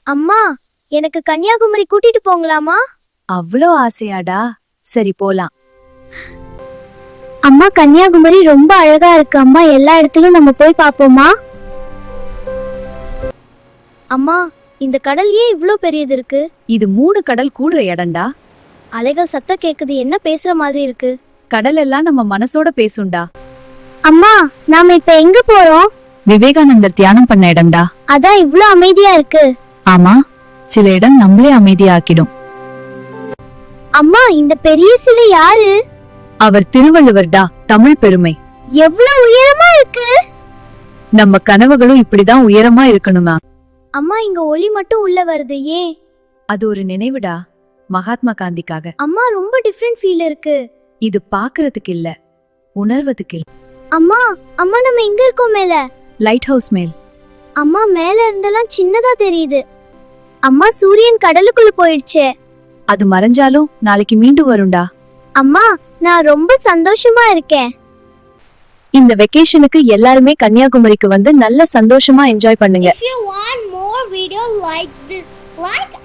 அம்மா, எனக்கு கன்னியாகுமரி கூட்டிட்டு போங்களாமா? அவ்வளோ ஆசையாடா? சரி போலாம். அம்மா, கன்னியாகுமரி ரொம்ப அழகா இருக்கு அம்மா. எல்லா இடத்துலயும் நம்ம போய் பாப்போமா? அம்மா, இந்த கடல் ஏன் இவ்ளோ பெரியது இருக்கு? இது 3 கடல் கூடுற இடம்டா. அலைகள் சத்தம் கேக்குது, என்ன பேசுற மாதிரி இருக்கு. கடல் எல்லாம் நம்ம மனசோட பேசும்டா. அம்மா, நாம இப்ப எங்க போறோம்? விவேகானந்தர் தியானம் பண்ண இடம்டா. அதான் இவ்ளோ அமைதியா இருக்கு. ஆமா, சில இடம் நம்மளே அமைதியாக்கிடும். அம்மா, இந்த பெரிய சிலை யாரு? அவர் திருவள்ளுவர்டா. தமிழ் பெருமை. எவ்வளவு உயரமா இருக்கு. நம்ம கனவுகளும் இப்படிதான் உயரமா இருக்கணுமா? அம்மா, இங்க ஒளி மட்டும் உள்ள வருது, ஏன்? அது ஒரு நினைவுடா, மகாத்மா காந்திக்காக. அம்மா, ரொம்ப டிஃபரண்ட் ஃபீல் இருக்கு. இது பாக்குறதுக்கு இல்ல, உணர்வதுக்கு இல்ல. அம்மா, அம்மா, நம்ம எங்க இருக்கோம் மேல? லைட் ஹவுஸ் மேல். அம்மா, மேல இருந்தெல்லாம் சின்னதா தெரியுது. அம்மா, சூரியன் கடலுக்குள்ள போயிடுச்சே. அது மறைஞ்சாலும் நாளைக்கு மீண்டும் வரும்டா. அம்மா, நான் ரொம்ப சந்தோஷமா இருக்கேன். இந்த வெக்கேஷனுக்கு எல்லாருமே கன்னியாகுமரிக்கு வந்து நல்ல சந்தோஷமா என்ஜாய் பண்ணுங்க. If you want more videos like this, like